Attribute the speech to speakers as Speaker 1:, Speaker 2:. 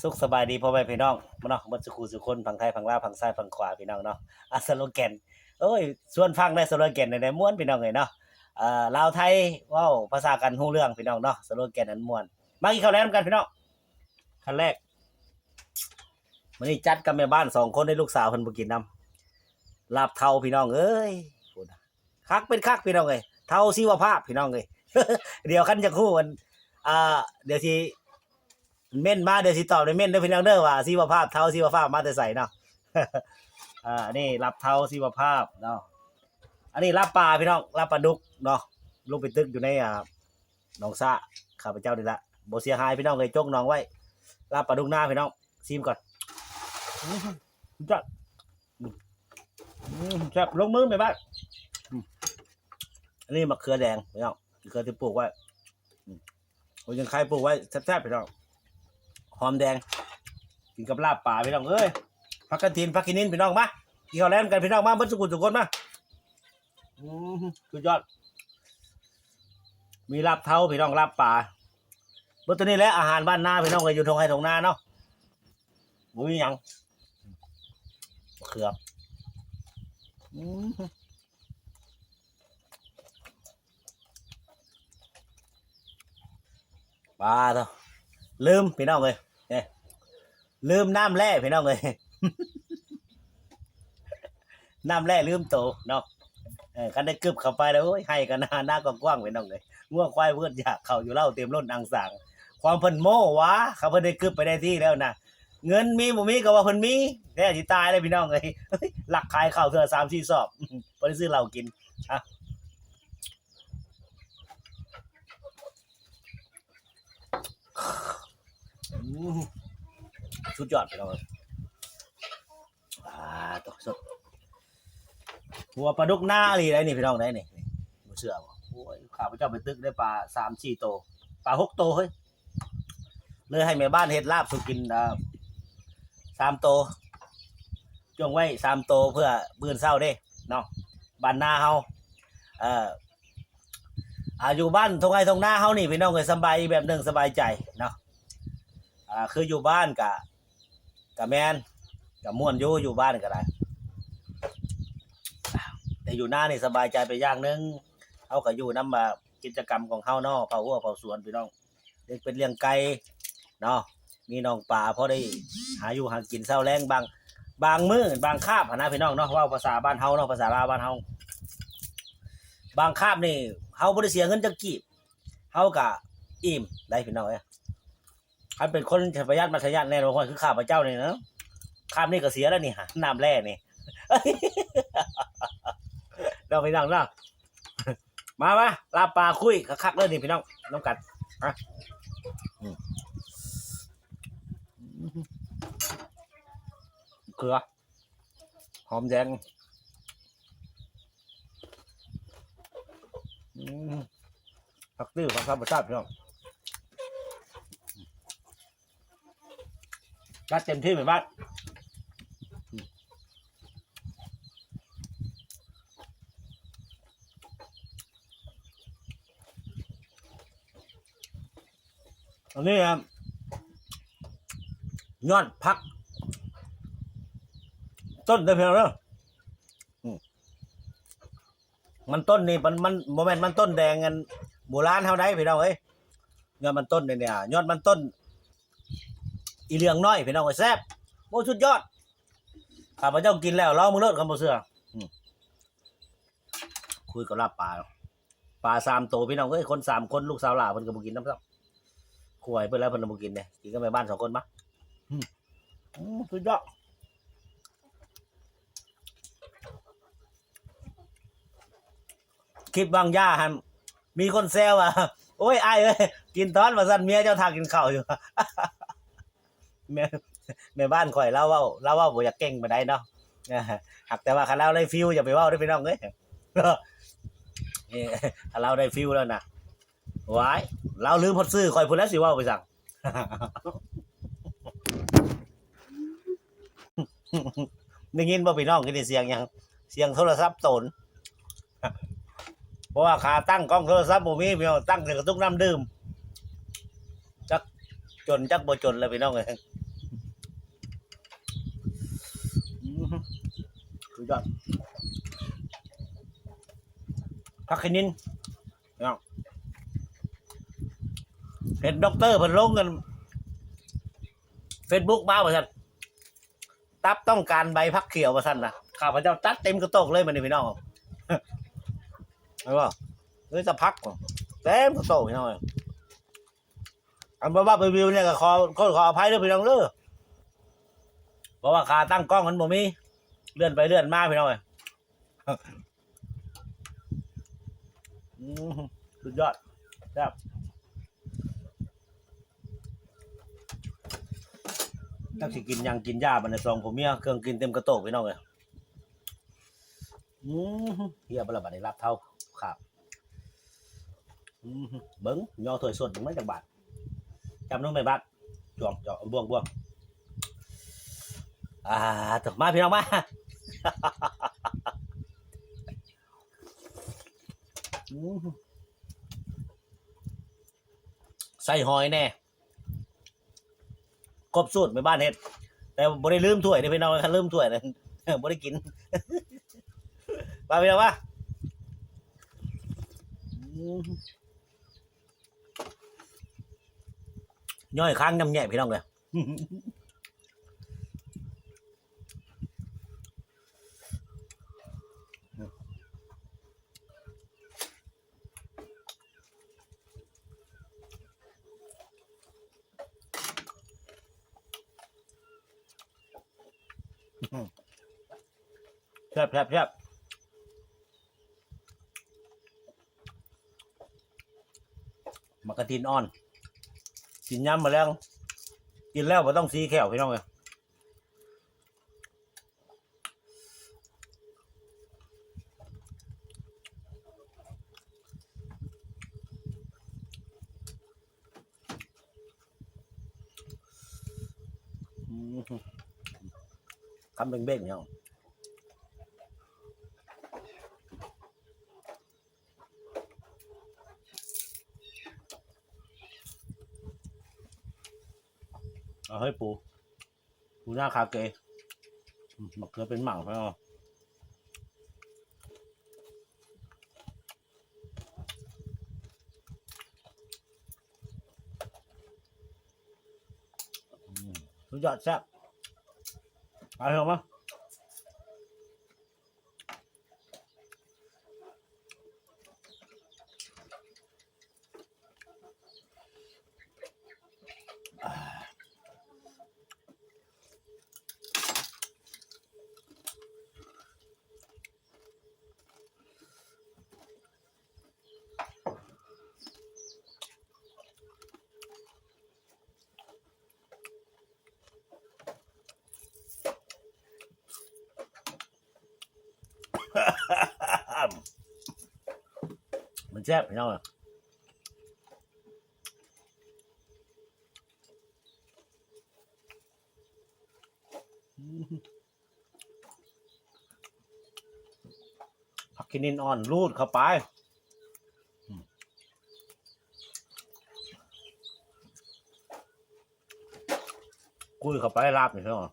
Speaker 1: สุขสบายดีพ่อแม่พี่น้องมาเนาะบ่สุขุสุคนฝั่งไทยฝั่งลาวฝั่งซ้ายฝั่งขวาพี่น้องเนาะสโลแกนโอ้ยส่วนฟังได้สโลแกนได้ม่วนพี่น้องเอ้ยเนาะลาวไทยเว้าภาษากันฮู้เรื่องพี่น้องเนาะสโลแกนนั้นม่วนมากินข้าวแลงนำกันพี่น้องขั้นแรกมื้อนี้จัดกับแม่บ้าน2คนให้ลูกสาวเพิ่นบ่กินนำลาบเทาพี่น้องเอ้ยพูดนะคักเป็นคักพี่น้องเอ้ยเทาชีวภาพพี่น้องเอ้ย เดี๋ยวคันจะคู่มันเดี๋ยวสิเม่นมาเดี๋ยวสิตอบในเม่นเด้อพี่น้องเด้อว่าชีวภาพเท่าชีวภาพมาแต่ใส่เนาะ นี่รับเท่าชีวภาพเนาะอันนี้รับปลาพี่น้องรับปลาดุกเนาะลงไปตึกอยู่ในหนองสะข้าพเจ้านี่ละบ่เสียหายพี่น้องเลยจกน้องไว้รับปลาดุกหน้าพี่น้องซิมก่อนจัดแซ่บลงมือไปบ้านอันนี้มะเขือแดงพี่น้องมะเขือที่ปลูกไว้โอ้ยยังใครปลูกไว้แซ่บๆพี่น้องหอมแดงกินกับลาบป่าพี่น้องเอ้ยผักกระถินผักกินินพี่น้องมากินข้าวแลงกันพี่น้องมาเบิ้ลสุกุลสุคนมาสุดยอดมีลาบเท้าพี่น้องลาบป่าเบิ้ลตัวนี้แหละอาหารบ้านนาพี่น้องก็อยู่ทงไห้ทงนาเนาะบุ้ยยังเขือบปลาเถอะลืมพี่น้องเลยลืมน้ำแร่พี่น้องเลย น้ำแร่ลืมโตเนาะกันได้กึบเข้าไปแล้วโอ้ยให้กันหน้ากว้างๆพี่น้องเลยง่วงควายเพื่อนอยากเข้าอยู่เล่าเต็มล้นอังสางความเพิ่นโม่วะเขาเพิ่นได้กึบไปได้ที่แล้วนะเงินมีบ่มีก็ว่าเพิ่นมีแน่สิตายเลยพี่น้องเลยหลักขายข้าวเทื่อ3-4 สอบบ่ได้ซื้อเหล้ากินสุดยอดพี่น้องตัวสดหัวปลาดุกหน้าอะไรได้นี่พี่น้องได้นี่บ่เชื่อบ่โอ้ยข้าพเจ้าไปตึกได้ปลา3-4 โตปลา6 โตเฮ้ยเลยให้แม่บ้านเฮ็ดลาบสุกิน3 โตจงไว้3 โตเพื่อมื้อเช้าเด้เนาะบ้านนาเฮาอยู่บ้านทงไห้ทงนาเฮานี่พี่น้องก็สบายแบบนึงสบายใจเนาะคืออยู่บ้านกะแม่นกะม่วนอยู่บ้านก็ได้แต่อยู่หน้านี่สบายใจไปอย่างนึงเฮาก็อยู่นำกิจกรรมของเฮาเนาะเผาหัวเผาสวนพี่น้องเด็กเป็นเลี้ยงไก่เนาะมีน้องปลาพอได้หาอยู่หากินเช้าแลงบางมื้อบางคาบนะพี่น้องเนาะเว้าภาษาบ้านเฮาเนาะภาษาลาวบ้านเฮาบางคาบนี่เฮาบ่ได้เสียเงินจักกีบเฮาก็อิ่มได้พี่น้องเอ้ยคันเป็นคนประหยัดมัธยัสถ์แน่นอนคือข้าพเจ้านี่เนาะคาบนี่ก็เสียแล้วนี่น้ำแร่นี่เราไปนั่งเนาะมาลาปลาคุยคักๆเลยนี่พี่น้องน้องกัดเกลือหอมแดงผักติ้วผักธรรมชาติพี่น้องรัดเต็มที่เหมือนบ้านอันนี้ครับยอดพักต้นเด้อพี่น้องเด้อมันต้นนี่มันโมเมนต์มันต้นแดงกันโบราณเท่าไหร่พี่น้องเอ้ยยอดมันต้นเนี่ยยอดมันต้นอีเหลืองน้อยพี่น้องเอ้ยแซ่บโอ้สุดยอดข้าพเจ้ากินแล้วลองมึงเลิศคำบ่เชื่อคุยกับลาบปลา3 โตพี่น้องเอ้ยคน3 คนลูกสาวหลานเพิ่นก็บ่กินน้ำซ้ำขวยเพิ่นแล้วเพิ่นบ่กินเด้กินกับแม่บ้าน2 คนมาสุดยอดคลิปบางย่าฮันมีคนแซวอ่ะโอ้ยไอ้เอ้ยกินตอนว่าซั่นเมียเจ้าทากินข้าวอยู่ แม่บ้านข่อยเล่าว่าบ่อยากเก่งปานใดเนาะหักแต่ว่าคันเราได้ฟิลอย่าไปเว้าเด้อพี่น้องเอ้ยถ้าเราได้ฟิลแล้วนะว้ายเราลืมพดซื้อข่อยพุ่นแล้วสิเว้าไปสั่ง ได้ยินบ่พี่น้องกินเสียงหยังเสียงโทรศัพท์ตนเพราะว่าขาตั้งกล้องโทรศัพท์บ่มีพี่น้องตั้งแต่กระตุกน้ำดื่มจัก จนจักบ่จนเลยพี่น้องเอ้ยสุดยอดพักขนินพี่น้องเห็นด็อกเตอร์เพิ่นลงกัน Facebook มาว่าซั่นตับต้องการใบพักเขียวว่าซั่นนะข้าพเจ้าตัดเต็มกระโตกเลยมันนี่พี่น้องเห็นบ่เลยจะพักเต็มกระโตกพี่น้องอันว่ารีวิวเนี่ยก็ขออภัยด้วยพี่น้องเด้อเพราะว่าขาตั้งกล้องมันบ่มีเลื่อนไปเลื่อนมาพี่น้องสุดยอดครับตั้งสิกินยังกินยาบันในซองผมเมียเครื่องกินเต็มกระโตกพี่น้องเลยเฮียบละบาทได้รับเท่าครับเบิ้งย่อถอยสดถึงไม่จากบาทจำน้องไม่บาทจ่องบ่วงถึงมาพี่น้องมาใส่หอยแน่ครบสูตรไปบ้านเฮ็ดแต่บ่ได้ลืมถ้วยเด้พี่น้องคันลืมถ้วยนั่นบ่ได้กินมาพี่น้องมาย่อยค้างน้ำแย่พี่น้องเลยแซ่บมากระทินอ่อนกินย้ำมาแล้วกินแล้วบ่ต้องซีแขวพี่น้องเลยคำเบ้งๆเนาะเอาให้ปูหน้าคาเกะมะเขือเป็นหมั่งพี่น้องสุดยอดแซ่บไปเหรอมั้งมันแซ่บพี่น้องผักกินินอ่อนรูดเข้าไปกุ้ยเข้าไปลาบนี่พี่น้อง